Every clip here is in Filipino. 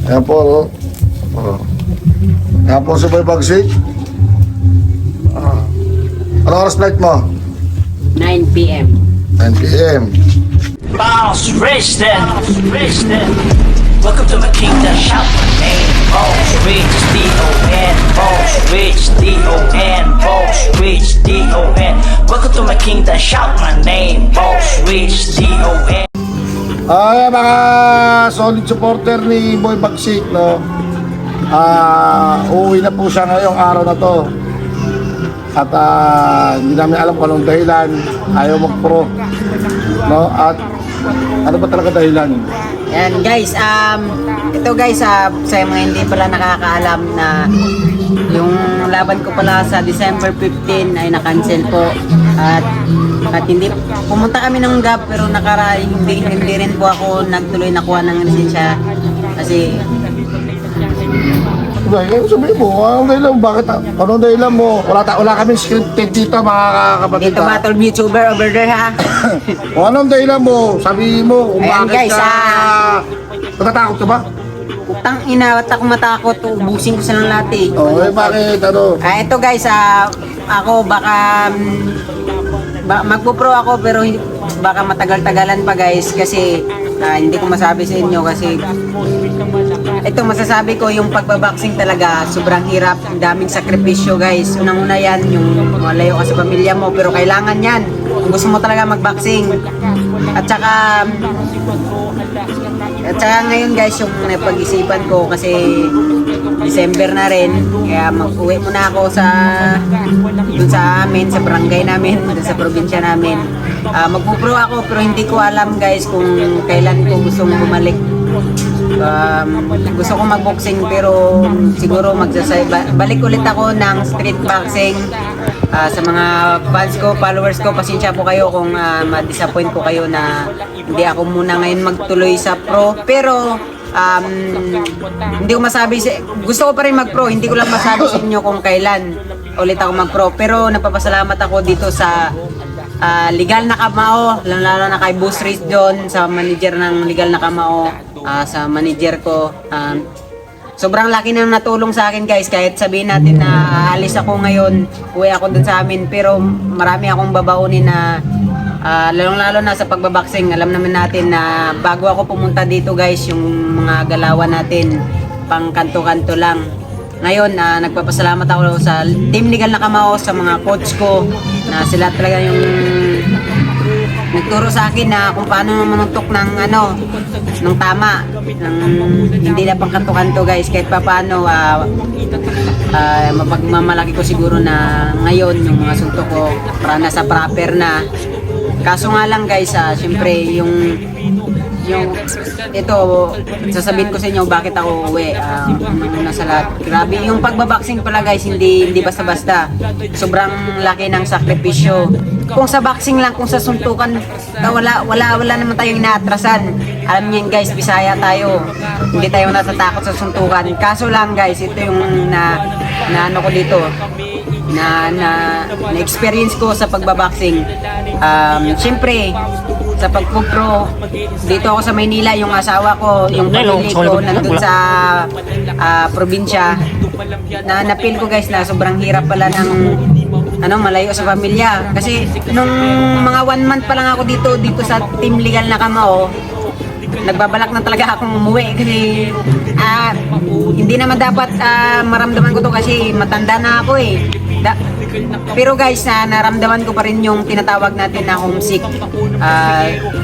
Ayan po, oh. Oh. Ayan po sa Bagsik. Ano oras flight mo? 9 p.m. 9 p.m. Boss Rich then. Welcome to my kingdom, shout my name. Boss Rich D-O-N. Boss Rich D-O-N. Boss Rich D-O-N. Welcome to my kingdom, shout my name. Boss Rich D-O-N. Ay, mga solid supporter ni Boy Bagsik, no? Uuwi na po siya ngayong araw na to. At hindi namin alam kung anong dahilan. Ayaw mag-pro, no? At ano ba talaga dahilan? Yan guys, ito guys, sa mga hindi pala nakakaalam na yung laban ko pala sa December 15 ay na-cancel po. At hindi pumunta kami ng GAP pero hindi rin po ako nagtuloy nakuha ng lisensya kasi Sabihin mo, anong dahilan mo? Bakit? Anong dahilan mo? Wala kaming scripted dito, mga kapatid. dito battle YouTuber over there ha. O anong dahilan mo? Sabihin mo kung Ayan, bakit guys, ka... Natatakot ka ba? Utang ina, at ako matakot, ubusin ko silang lahat eh. O, bakit? Ano? Ito guys, ako baka magpo-pro ako pero baka matagal-tagalan pa guys kasi hindi ko masabi sa inyo kasi ito masasabi ko yung pagbaboxing talaga sobrang hirap, daming sakripisyo guys. Unang-una yan, yung malayo ka sa pamilya mo pero kailangan yan kung gusto mo talaga magboxing. At saka ngayon guys yung napag-isipan ko kasi December na rin kaya mag-uwi muna ako dun sa amin, sa barangay namin, dun sa probinsya namin. Magpupro ako pero hindi ko alam guys kung kailan ko gustong bumalik. Gusto ko magboxing pero siguro balik ulit ako ng street boxing. Sa mga fans ko, followers ko, pasensya po kayo kung ma-disappoint ko kayo na hindi ako muna ngayon magtuloy sa pro pero hindi ko masabi gusto ko pa rin mag-pro, hindi ko lang masabi sa inyo kung kailan ulit ako mag-pro pero napapasalamat ako dito sa Legal na Kamao, lalo na kay Boss Rich John, sa manager ng Legal na Kamao, sa manager ko. Sobrang laki na natulong sa akin guys, kahit sabihin natin na aalis ako ngayon, uwi ako dun sa amin, pero marami akong babaunin na lalong-lalo na sa pagbaboxing. Alam naman natin na bago ako pumunta dito guys, yung mga galawan natin pang kanto-kanto lang. Ngayon, nagpapasalamat ako sa Team Legal na Kamao, sa mga coach ko, na sila talaga yung nagturo sa akin na kung paano manuntok ng tama, hindi na pang kanto-kanto guys. Kahit pa paano, mapagmamalaki ko siguro na ngayon yung mga suntok ko para nasa proper na. Kaso nga lang guys, syempre yung ito, sasabihin ko sa inyo bakit ako uwi. Nasa lahat, grabe yung pagbaboxing pala guys, hindi basta-basta. Sobrang laki ng sakripisyo. Kung sa boxing lang, kung sa suntukan, wala naman tayong inaatrasan. Alam niyo guys, Bisaya tayo, hindi tayo natatakot sa suntukan. Kaso lang guys, ito yung na ano ko dito, na experience ko sa pagbaboxing. Siyempre sa pagpupro dito ako sa Maynila, yung asawa ko, yung pamilya ko nandun sa probinsya, na napil ko guys na sobrang hirap pala ng malayo sa pamilya. Kasi nung mga 1 month pa lang ako dito sa Team Legal na Kamao, nagbabalak na talaga akong umuwi kasi hindi naman dapat maramdaman ko to kasi matanda na ako eh. Pero guys, naramdaman ko pa rin yung tinatawag natin na homesick.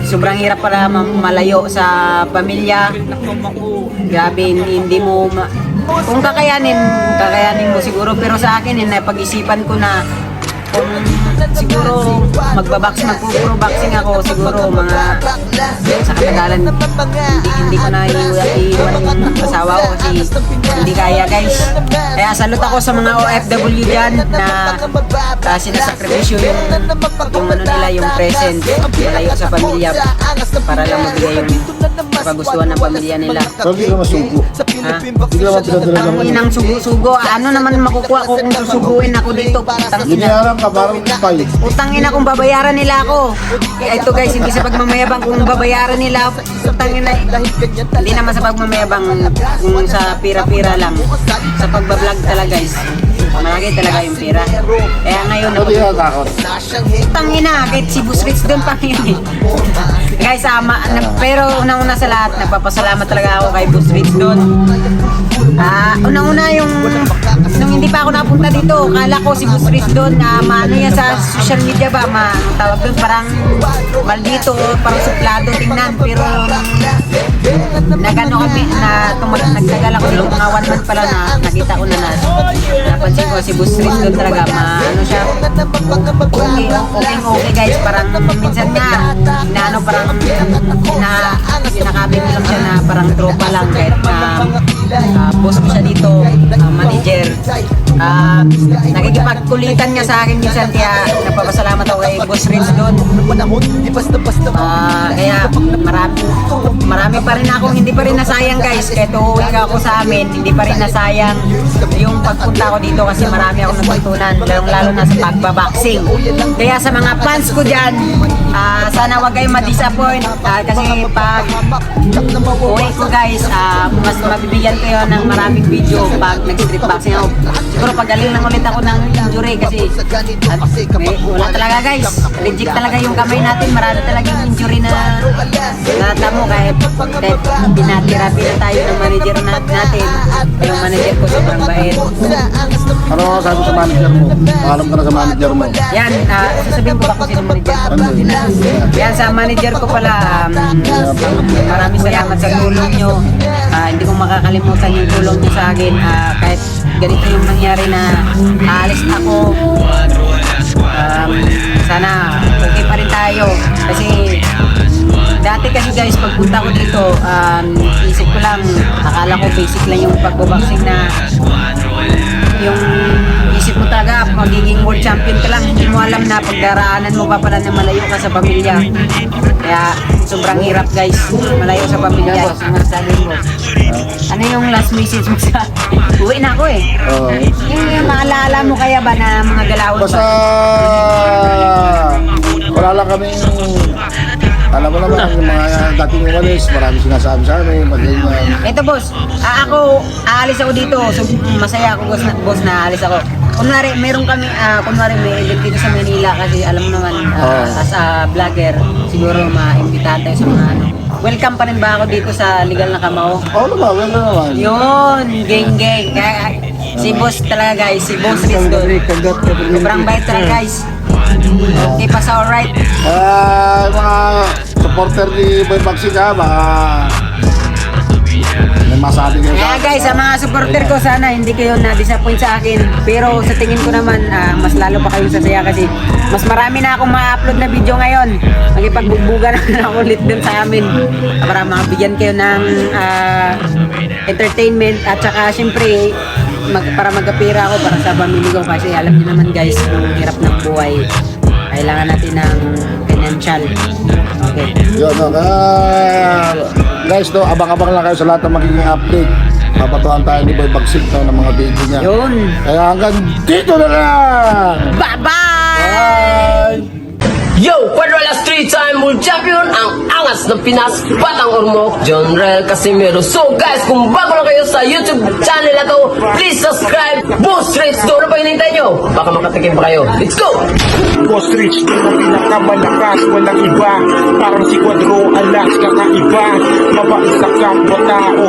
Sobrang hirap pala malayo sa pamilya. Grabe, hindi mo kung kakayanin mo siguro, pero sa akin napag-isipan ko na kung siguro magpo-pro boxing ako, siguro mga sa katagalan hindi ko na iwan yung asawa ko kasi hindi kaya guys. Kaya salute ako sa mga OFW dyan na sinasakripisyo yung nila, yung present, malayo sa pamilya para lang mabigay yung kagustuhan ng pamilya nila. Hindi ka masugo. Hindi ka pinadala Ang inang sugo-sugo, ano naman makukuha ko kung susuguin ako dito? Ginayaran ka, parang buhay. Utang ina kung babayaran nila ako. Ito guys, hindi sa pagmamayabang kung babayaran nila. Utang ina. Hindi naman sa pagmamayabang kung sa pira-pira lang. Sa pagbablog talaga guys. Malaki talaga yung pira. Kaya ngayon, Hindi ka takot. utang ina, kahit si Boss Rich doon pa yun. Guys, pero unang-una sa lahat, nagpapasalamat talaga ako kay Boss Rich doon. Unang-una yung nung hindi pa ako napunta dito, kala ko si Boss Rich doon maano yan sa social media ba, tawag doon parang maldito, parang suplado tingnan, pero nagano kami nagtagal ako dito mga 1 month pala na nakita ko na napansin ko si Boss Rich doon talaga ano siya, okay guys, parang minsan nga inaano parang sinakabit ko lang siya na parang tropa lang kahit na boss ko siya dito, manager. Nakikipagkulitan nga sa akin minsan, kaya napapasalamat ako kay Boss Rich doon. Kaya marami pa rin akong hindi pa rin nasayang guys, kahit uuwi ka ako sa amin, hindi pa rin nasayang yung pagpunta ko dito kasi marami akong natutunan, lalo na sa pagbaboxing. Kaya sa mga fans ko dyan, sana wag kayong ma-disappoint, kasi pag uwi ko guys, mas mabibigyan kayo ng maraming video pag nag-street boxing ako. Siguro pagaling lang ulit ako ng injury kasi wala talaga guys, legit talaga yung kamay natin, marami talagang injury na natamo kahit pinatirapi na tayo ng manager natin. Yung manager ko sobrang bait. Ano sabi sa manager mo? Alam ka na sa manager mo. Yan, sasabihin ko ba kung sino manager ko? Ano yun? Yan, sa manager ko pala, maraming salamat sa tulong nyo. Hindi ko makakalimutan yung tulong nyo sa akin. Kahit ganito yung nangyari na aalis ako, sana okay pa rin tayo. Kasi dati kasi guys, pagpunta ko dito, isip ko lang, akala ko basic lang yung pagboboxing na yung isip mo talaga, magiging world champion ka lang. Hindi mo alam na pagdaraanan mo pa pala na malayo ka sa pamilya. Kaya sobrang hirap guys, malayo sa pamilya. Sabi mo, ano yung last message mo sa uwi na ako eh. Yung maalala mo kaya ba na mga galawin ba? Basta wala lang kaming, alam mo naman yung mga dating umalis, marami sinasabi sa amin, mag-ganyan. Ito boss, ako, aalis ako dito. So, masaya ako boss na aalis ako. Kunwari, meron kami, kunwari may event dito sa Manila kasi alam mo naman, as a vlogger, siguro ma-imbita tayo sa mga ano. Welcome pa rin ba ako dito sa Legal na Kamao? Oo naman, wala naman. Yun, gang. Kaya, si boss talaga guys, si Boss Rich doon. Sobrang bait talaga guys. Okay pa sa alright. Mga supporter ni Boy Boxing ha, baka may masabi nyo Kaya guys, sa mga supporter ko, sana hindi kayo na-disappoint sa akin. Pero sa tingin ko naman, mas lalo pa kayong sasaya kasi mas marami na akong ma-upload na video ngayon. Magipagbubugan na ulit dun sa amin para mabigyan kayo ng entertainment at saka syempre para magkapira ako para sa pamilya ko kasi alam niyo naman guys, yung hirap ng buhay. Kailangan natin ng financial. Okay. Yun, no, guys, no, abang-abang lang kayo sa lahat ng magiging update. Papatuhan tayo ni Boy Boxing no, ng mga video niya. Yun. Kaya hanggang dito na lang! Bye-bye! Bye! Yo! Quadrilla Street Time World Champion, ang angas ng Pinas, Batang Ormoc, John Rel Casimiro. So guys, kung bago lang kayo sa YouTube channel na to, please subscribe. Boss Rich, doon na pa hinintay nyo. Baka makatikim pa kayo. Let's go! Boss Rich, di na pinakamalakas, walang iba. Parang si Quadro, alas kakaiba. Mabait sa kapwa tao,